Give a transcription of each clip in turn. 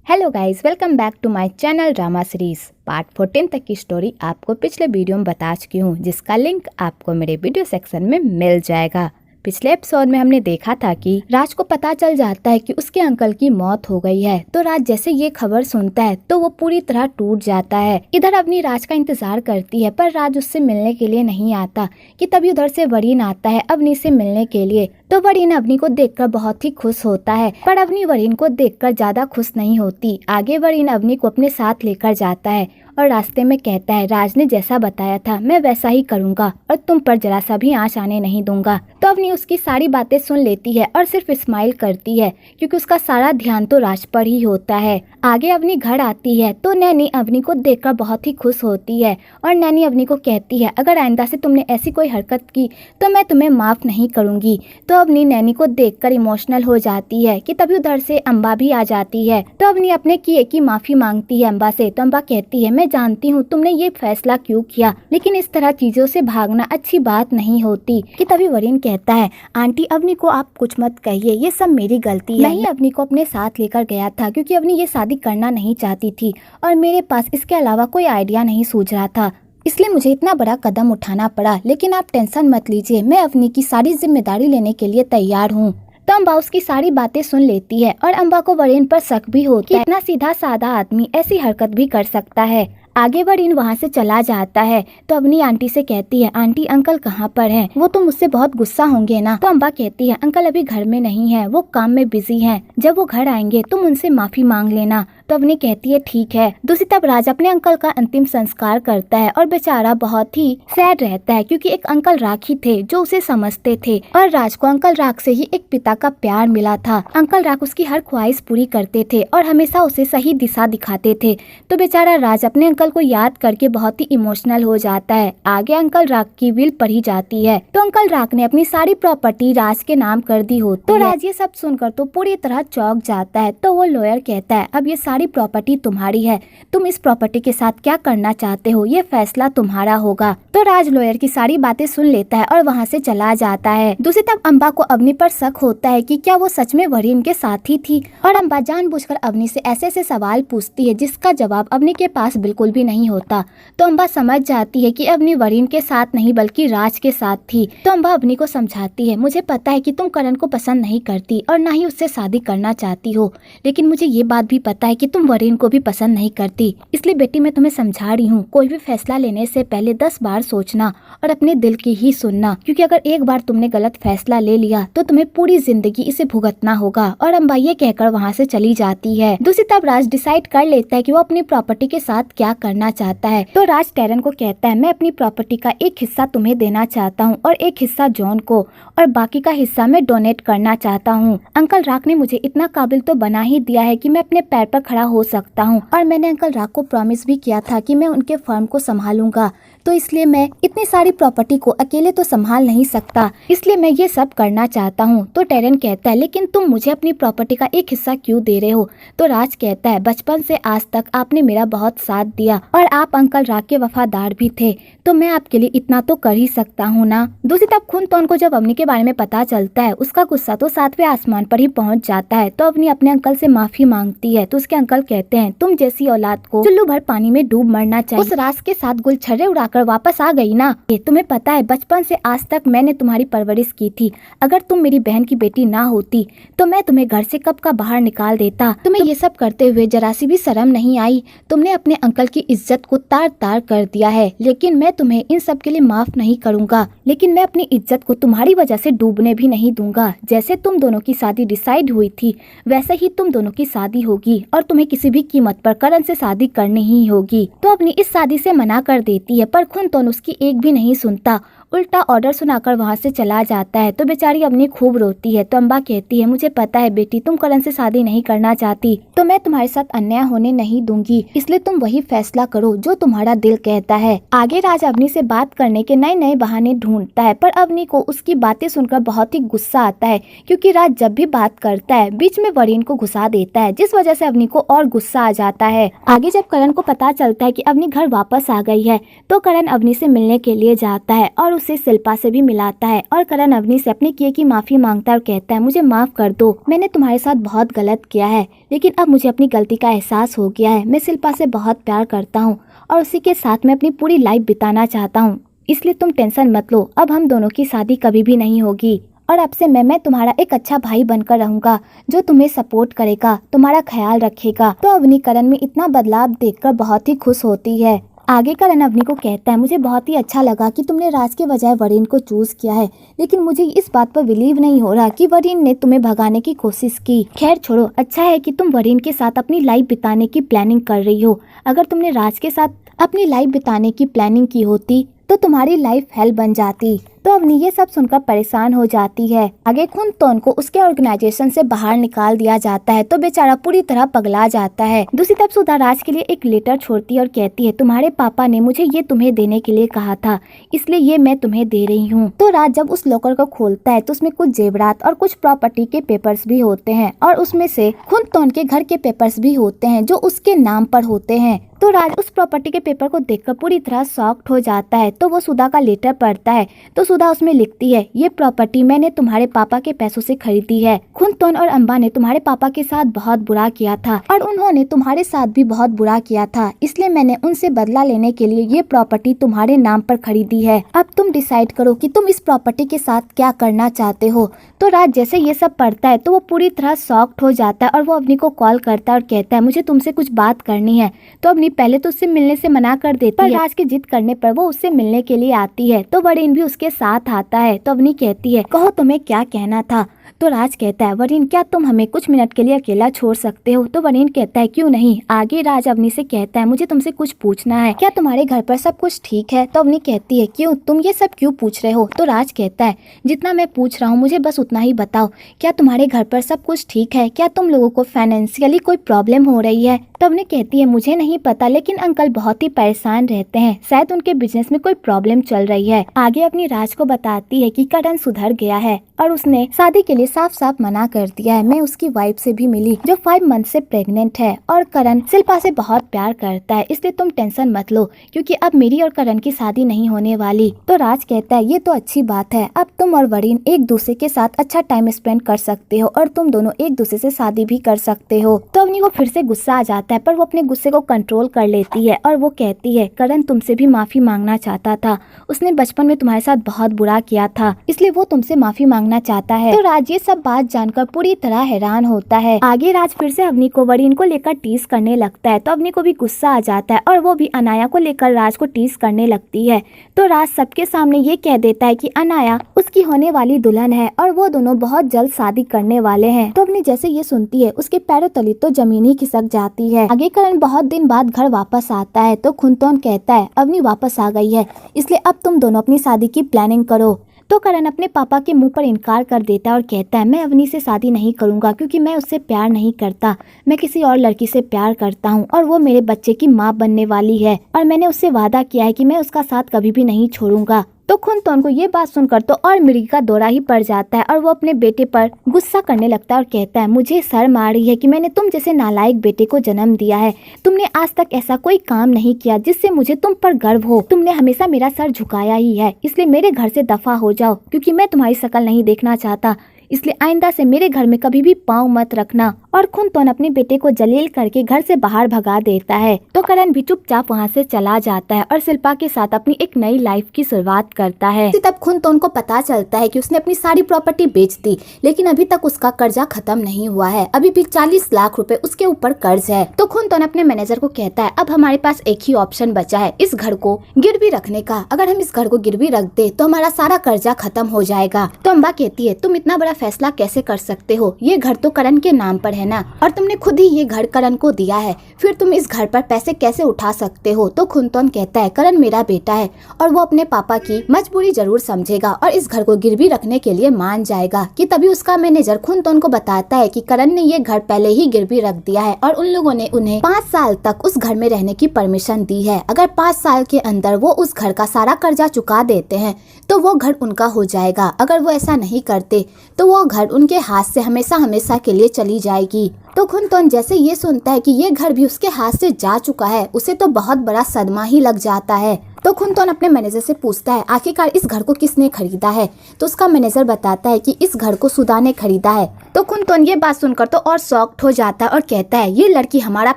Hello guys, welcome back to my channel drama series. Part 14 तक की story आपको पिछले वीडियो में बता चुकी हूँ, जिसका लिंक आपको मेरे वीडियो सेक्शन में मिल जाएगा। पिछले एपिसोड में हमने देखा था कि राज को पता चल जाता है कि उसके अंकल की मौत हो गई है। तो राज जैसे ये खबर सुनता है तो वो पूरी तरह टूट जाता है। इधर अपनी राज का इंतजार करती है, पर राज उससे मिलने के लिए नहीं आता कि तभी उधर से वरीन आता है अवनी से मिलने के लिए। तो वरीन अवनी को देखकर बहुत ही खुश होता है, पर अवनी वरीन को देखकर ज्यादा खुश नहीं होती। आगे वरीन अवनी को अपने साथ लेकर जाता है और रास्ते में कहता है, राज ने जैसा बताया था मैं वैसा ही करूँगा और तुम पर जरा सा भी आँच आने नहीं दूंगा। तो अवनी उसकी सारी बातें सुन लेती है और सिर्फ स्माइल करती है, क्योंकि उसका सारा ध्यान तो राज पर ही होता है। आगे अवनी घर आती है तो नैनी अवनी को देखकर बहुत ही खुश होती है और नैनी अवनी को कहती है, अगर आइंदा से तुमने ऐसी कोई हरकत की तो मैं तुम्हें माफ नहीं करूंगी। तो अवनी नैनी को देखकर इमोशनल हो जाती है कि तभी उधर से अम्बा भी आ जाती है। तो अवनी अपने किए की माफी मांगती है अम्बा से। तो अम्बा कहती है, मैं जानती हूँ तुमने ये फैसला क्यों किया, लेकिन इस तरह चीजों से भागना अच्छी बात नहीं होती। कि तभी वरीन कहता है, आंटी अवनी को आप कुछ मत कहिए, ये सब मेरी गलती है। मैं ही अवनी को अपने साथ लेकर गया था क्योंकि अवनी ये शादी करना नहीं चाहती थी और मेरे पास इसके अलावा कोई आइडिया नहीं सूझ रहा था, इसलिए मुझे इतना बड़ा कदम उठाना पड़ा। लेकिन आप टेंशन मत लीजिए, मैं अवनी की सारी जिम्मेदारी लेने के लिए तैयार हूँ। तो अम्बा उसकी सारी बातें सुन लेती है और अम्बा को वरीन पर शक भी होता है, इतना सीधा साधा आदमी ऐसी हरकत भी कर सकता है। आगे वरीन वहाँ से चला जाता है तो अपनी आंटी से कहती है, आंटी अंकल कहाँ पर हैं? वो तो मुझसे बहुत गुस्सा होंगे ना। तो अम्बा कहती है, अंकल अभी घर में नहीं है, वो काम में बिजी हैं। जब वो घर आएंगे तुम उनसे माफी मांग लेना। तो अवनी कहती है, ठीक है। दूसरी तरफ राज अपने अंकल का अंतिम संस्कार करता है और बेचारा बहुत ही सैड रहता है, क्योंकि एक अंकल राख ही थे जो उसे समझते थे और राज को अंकल राख से ही एक पिता का प्यार मिला था। अंकल राख उसकी हर ख्वाहिश पूरी करते थे और हमेशा उसे सही दिशा दिखाते थे। तो बेचारा राज अपने अंकल को याद करके बहुत ही इमोशनल हो जाता है। आगे अंकल राख की विल पढ़ी जाती है तो अंकल राख ने अपनी सारी प्रॉपर्टी राज के नाम कर दी होती है। तो राज ये सब सुनकर तो पूरी तरह चौंक जाता है। तो वो लॉयर कहता है, अब ये सारी प्रॉपर्टी तुम्हारी है, तुम इस प्रॉपर्टी के साथ क्या करना चाहते हो ये फैसला तुम्हारा होगा। तो राज लॉयर की सारी बातें सुन लेता है और वहाँ से चला जाता है। दूसरी तरफ अम्बा को अवनी पर शक होता है कि क्या वो सच में वरीन के साथ ही थी, और अम्बा जानबूझकर अवनी से ऐसे ऐसे सवाल पूछती है जिसका जवाब अवनी के पास बिल्कुल भी नहीं होता। तो अम्बा समझ जाती है कि अवनी वरीन के साथ नहीं बल्कि राज के साथ थी। तो अम्बा अवनी को समझाती है, मुझे पता है कि तुम करण को पसंद नहीं करती और ना ही उससे शादी करना चाहती हो, लेकिन मुझे ये बात भी पता है कि तुम वरीन को भी पसंद नहीं करती। इसलिए बेटी मैं तुम्हें समझा रही हूँ, कोई भी फैसला लेने से पहले 10 बार सोचना और अपने दिल की ही सुनना, क्योंकि अगर एक बार तुमने गलत फैसला ले लिया तो तुम्हें पूरी जिंदगी इसे भुगतना होगा। और अम्बा ये कहकर वहाँ से चली जाती है। दूसरी तरफ राज डिसाइड कर लेता है कि वो अपनी प्रॉपर्टी के साथ क्या करना चाहता है। तो राज टेरन को कहता है, मैं अपनी प्रॉपर्टी का एक हिस्सा तुम्हें देना चाहता हूँ और एक हिस्सा जॉन को, और बाकी का हिस्सा मैं डोनेट करना चाहता हूँ। अंकल राख ने मुझे इतना काबिल तो बना ही दिया है कि मैं अपने पैर पर खड़ा हो सकता हूँ, और मैंने अंकल राख को प्रॉमिस भी किया था कि मैं उनके फर्म को संभालूंगा। तो इसलिए मैं इतनी सारी प्रॉपर्टी को अकेले तो संभाल नहीं सकता, इसलिए मैं ये सब करना चाहता हूँ। तो टेरन कहता है, लेकिन तुम मुझे अपनी प्रॉपर्टी का एक हिस्सा क्यों दे रहे हो? तो राज कहता है, बचपन से आज तक आपने मेरा बहुत साथ दिया और आप अंकल राख के वफादार भी थे, तो मैं आपके लिए इतना तो कर ही सकता हूँ ना। दूसरी तरफ खुनतोन को जब अवनी के बारे में पता चलता है, उसका गुस्सा तो 7वें आसमान पर ही पहुँच जाता है। तो अवनी अपने अंकल से माफी मांगती है तो उसके अंकल कहते हैं, तुम जैसी औलाद को चुल्लू भर पानी में डूब मरना चाहिए। उस राज के साथ गुलछर्रे उड़ाकर वापस आ गई ना। ये तुम्हें पता है बचपन से आज तक मैंने तुम्हारी परवरिश की थी, अगर तुम मेरी बहन की बेटी ना होती तो मैं तुम्हें घर से कब का बाहर निकाल देता। तुम्हें ये सब करते हुए जरा सी भी शर्म नहीं आई? तुमने अपने अंकल की इज्जत को तार तार कर दिया है, लेकिन मैं तुम्हें इन सब के लिए माफ नहीं करूंगा। लेकिन मैं अपनी इज्जत को तुम्हारी वजह से डूबने भी नहीं दूंगा। जैसे तुम दोनों की शादी डिसाइड हुई थी वैसे ही तुम दोनों की शादी होगी और तुम्हें किसी भी कीमत पर करण से शादी करनी ही होगी। तो अपनी इस शादी से मना कर देती है, पर खुनतोन उसकी एक भी नहीं सुनता, उल्टा ऑर्डर सुनाकर वहाँ से चला जाता है। तो बेचारी अवनी खूब रोती है। तो अम्बा कहती है, मुझे पता है बेटी तुम करण से शादी नहीं करना चाहती, तो मैं तुम्हारे साथ अन्याय होने नहीं दूंगी, इसलिए तुम वही फैसला करो जो तुम्हारा दिल कहता है। आगे राज अवनी से बात करने के नए नए बहाने ढूंढता है, पर अवनी को उसकी बातें सुनकर बहुत ही गुस्सा आता है, क्योंकि राज जब भी बात करता है बीच में वरीन को घुसा देता है, जिस वजह से अवनी को और गुस्सा आ जाता है। आगे जब करण को पता चलता है कि अवनी घर वापस आ गई है तो करण अवनी से मिलने के लिए जाता है और उसे शिल्पा से भी मिलाता है और करण अवनी से अपने किए की माफी मांगता है और कहता है मुझे माफ कर दो, मैंने तुम्हारे साथ बहुत गलत किया है, लेकिन अब मुझे अपनी गलती का एहसास हो गया है। मैं शिल्पा से बहुत प्यार करता हूँ और उसी के साथ मैं अपनी पूरी लाइफ बिताना चाहता हूँ, इसलिए तुम टेंशन मत लो, अब हम दोनों की शादी कभी भी नहीं होगी और अब से मैं तुम्हारा एक अच्छा भाई बनकर रहूंगा जो तुम्हें सपोर्ट करेगा, तुम्हारा ख्याल रखेगा। तो अवनी करण में इतना बदलाव देखकर बहुत ही खुश होती है। आगे करण अवनी को कहता है मुझे बहुत ही अच्छा लगा कि तुमने राज के बजाय वरीन को चूज किया है, लेकिन मुझे इस बात पर बिलीव नहीं हो रहा कि वरीन ने तुम्हें भगाने की कोशिश की। खैर छोड़ो, अच्छा है कि तुम वरीन के साथ अपनी लाइफ बिताने की प्लानिंग कर रही हो। अगर तुमने राज के साथ अपनी लाइफ बिताने की प्लानिंग की होती तो तुम्हारी लाइफ हेल बन जाती। तो अवनी ये सब सुनकर परेशान हो जाती है। आगे खुनतोन को उसके ऑर्गेनाइजेशन से बाहर निकाल दिया जाता है तो बेचारा पूरी तरह पगला जाता है। दूसरी तरफ सुधा राज के लिए एक लेटर छोड़ती है और कहती है तुम्हारे पापा ने मुझे ये तुम्हें देने के लिए कहा था, इसलिए ये मैं तुम्हें दे रही हूँ। तो राज जब उस लॉकर को खोलता है तो उसमें कुछ जेवरात और कुछ प्रॉपर्टी के पेपर्स भी होते हैं और उसमें से खुनतोन के घर के पेपर्स भी होते हैं जो उसके नाम पर होते हैं। तो राज उस प्रॉपर्टी के पेपर को देखकर पूरी तरह शॉक्ड हो जाता है। तो वो सुधा का लेटर पढ़ता है तो सुधा उसमें लिखती है ये प्रॉपर्टी मैंने तुम्हारे पापा के पैसों से खरीदी है। खुनतोन और अम्बा ने तुम्हारे पापा के साथ बहुत बुरा किया था और उन्होंने तुम्हारे साथ भी बहुत बुरा किया था, इसलिए मैंने उनसे बदला लेने के लिए ये प्रॉपर्टी तुम्हारे नाम पर खरीदी है। अब तुम डिसाइड करो कि तुम इस प्रॉपर्टी के साथ क्या करना चाहते हो। तो राज जैसे ये सब पढ़ता है तो वो पूरी तरह शॉक्ड हो जाता है और वो अवनी को कॉल करता है और कहता है मुझे तुमसे कुछ बात करनी है। तो अवनी पहले तो उससे मिलने से मना कर देती है, पर राज के जिद करने पर वो उससे मिलने के लिए आती है। तो वरीन भी उसके साथ आता है। तो अवनी कहती है कहो तुम्हें क्या कहना था। तो राज कहता है वरीन क्या तुम हमें कुछ मिनट के लिए अकेला छोड़ सकते हो। तो वरीन कहता है क्यों नहीं। आगे राज अवनी से कहता है मुझे तुमसे कुछ पूछना है, क्या तुम्हारे घर पर सब कुछ ठीक है। तो अवनी कहती है क्यों, तुम ये सब क्यों पूछ रहे हो। तो राज कहता है जितना मैं पूछ रहा हूँ मुझे बस उतना ही बताओ, क्या तुम्हारे घर पर सब कुछ ठीक है, क्या तुम लोगों को फाइनेंशियली कोई प्रॉब्लम हो रही है। तो अवनी कहती है मुझे नहीं पता, लेकिन अंकल बहुत ही परेशान रहते हैं, शायद उनके बिजनेस में कोई प्रॉब्लम चल रही है। आगे अपनी राज को बताती है कि करण सुधर गया है और उसने शादी के लिए साफ साफ मना कर दिया है। मैं उसकी वाइफ से भी मिली जो 5 मंथ से प्रेग्नेंट है और करण शिल्पा से बहुत प्यार करता है, इसलिए तुम टेंशन मत लो क्योंकि अब मेरी और करण की शादी नहीं होने वाली। तो राज कहता है ये तो अच्छी बात है, अब तुम और वरीन एक दूसरे के साथ अच्छा टाइम स्पेंड कर सकते हो और तुम दोनों एक दूसरे से शादी भी कर सकते हो। तो अवनी को फिर से गुस्सा आ जाता है पर वो अपने गुस्से को कंट्रोल कर लेती है और वो कहती है करण तुमसे भी माफी मांगना चाहता था, उसने बचपन में तुम्हारे साथ बहुत बुरा किया था, इसलिए वो तुमसे माफी मांगना चाहता है। तो राज ये सब बात जानकर पूरी तरह हैरान होता है। आगे राज फिर से अवनी को वरीन को लेकर टीज करने लगता है तो अवनी को भी गुस्सा आ जाता है और वो भी अनाया को लेकर राज को टीज करने लगती है। तो राज सबके सामने ये कह देता है कि अनाया उसकी होने वाली दुल्हन है और वो दोनों बहुत जल्द शादी करने वाले हैं। तो अवनी जैसे ये सुनती है उसके पैरों तले तो जमीन ही खिसक जाती है। आगे करण बहुत दिन बाद घर वापस आता है तो खुनतोन कहता है अवनी वापस आ गई है, इसलिए अब तुम दोनों अपनी शादी की प्लानिंग करो। तो करण अपने पापा के मुंह पर इनकार कर देता है और कहता है मैं अवनी से शादी नहीं करूंगा क्योंकि मैं उससे प्यार नहीं करता, मैं किसी और लड़की से प्यार करता हूं और वो मेरे बच्चे की माँ बनने वाली है और मैंने उससे वादा किया है कि मैं उसका साथ कभी भी नहीं छोड़ूंगा। तो खुनतोन को ये बात सुनकर तो और मिर्गी का दौरा ही पड़ जाता है और वो अपने बेटे पर गुस्सा करने लगता है और कहता है मुझे शर्म आ रही है कि मैंने तुम जैसे नालायक बेटे को जन्म दिया है, तुमने आज तक ऐसा कोई काम नहीं किया जिससे मुझे तुम पर गर्व हो, तुमने हमेशा मेरा सर झुकाया ही है, इसलिए मेरे घर से दफा हो जाओ क्योंकि मैं तुम्हारी शक्ल नहीं देखना चाहता, इसलिए आइंदा से मेरे घर में कभी भी पाँव मत रखना। और खुनतोन अपने बेटे को जलील करके घर से बाहर भगा देता है। तो करण भी चुपचाप वहाँ से चला जाता है और शिल्पा के साथ अपनी एक नई लाइफ की शुरुआत करता है। तब खुनतोन को पता चलता है कि उसने अपनी सारी प्रॉपर्टी बेच दी, लेकिन अभी तक उसका कर्जा खत्म नहीं हुआ है, अभी भी 40 लाख रुपए उसके ऊपर कर्ज है। तो खुनतोन अपने मैनेजर को कहता है अब हमारे पास एक ही ऑप्शन बचा है इस घर को गिरवी रखने का, अगर हम इस घर को गिरवी रख दे तो हमारा सारा कर्जा खत्म हो जाएगा। तो अम्बा कहती है तुम इतना बड़ा फैसला कैसे कर सकते हो, ये घर तो करण के नाम पर है ना और तुमने खुद ही ये घर करण को दिया है, फिर तुम इस घर पर पैसे कैसे उठा सकते हो। तो खुनतोन कहता है करण मेरा बेटा है और वो अपने पापा की मजबूरी जरूर समझेगा और इस घर को गिरवी रखने के लिए मान जाएगा। कि तभी उसका मैनेजर खुनतोन को बताता है कि करण ने ये घर पहले ही गिरवी रख दिया है और उन लोगों ने उन्हें 5 साल तक उस घर में रहने की परमिशन दी है, अगर 5 साल के अंदर वो उस घर का सारा कर्जा चुका देते हैं तो वो घर उनका हो जाएगा, अगर वो ऐसा नहीं करते तो वो घर उनके हाथ से हमेशा हमेशा के लिए चली जाएगी। तो खुनतोन जैसे ये सुनता है कि ये घर भी उसके हाथ से जा चुका है, उसे तो बहुत बड़ा सदमा ही लग जाता है। तो खुनतोन अपने मैनेजर से पूछता है आखिरकार इस घर को किसने खरीदा है। तो उसका मैनेजर बताता है कि इस घर को सुधा ने खरीदा है। तो खुनतोन ये बात सुनकर तो और शॉक्ड हो जाता है और कहता है ये लड़की हमारा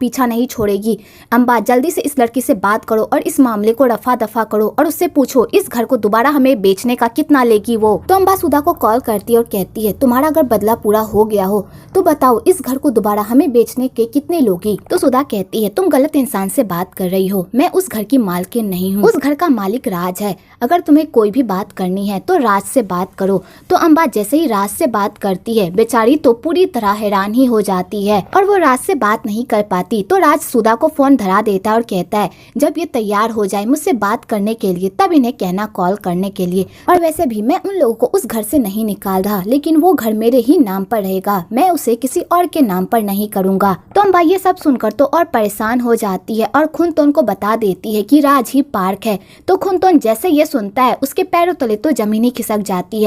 पीछा नहीं छोड़ेगी। अम्बा जल्दी से इस लड़की से बात करो और इस मामले को रफा दफा करो और उससे पूछो इस घर को दोबारा हमें बेचने का कितना लेगी वो। तो अम्बा सुधा को कॉल करती है और कहती है तुम्हारा अगर बदला पूरा हो गया हो तो बताओ इस घर को दोबारा हमें बेचने के कितने लोगी। तो सुधा कहती है तुम गलत इंसान से बात कर रही हो, मैं उस घर की मालकिन नहीं हूँ, उस घर का मालिक राज है। अगर तुम्हें कोई भी बात करनी है तो राज से बात करो। तो अम्बा जैसे ही राज से बात करती है बेचारी तो पूरी तरह हैरान ही हो जाती है और वो राज से बात नहीं कर पाती। तो राज सुधा को फोन धरा देता है और कहता है जब ये तैयार हो जाए मुझसे बात करने के लिए तब इन्हें कहना कॉल करने के लिए। और वैसे भी मैं उन लोगों को उस घर से नहीं निकाल रहा, लेकिन वो घर मेरे ही नाम पर रहेगा, मैं उसे किसी और के नाम पर नहीं करूँगा। तो अम्बा ये सब सुनकर तो और परेशान हो जाती है और खुनतोन को बता देती है कि राज ही पार्क है। तो खुनतोन जैसे ये सुनता है उसके पैरों तले तो जमीन ही खिसक जाती है।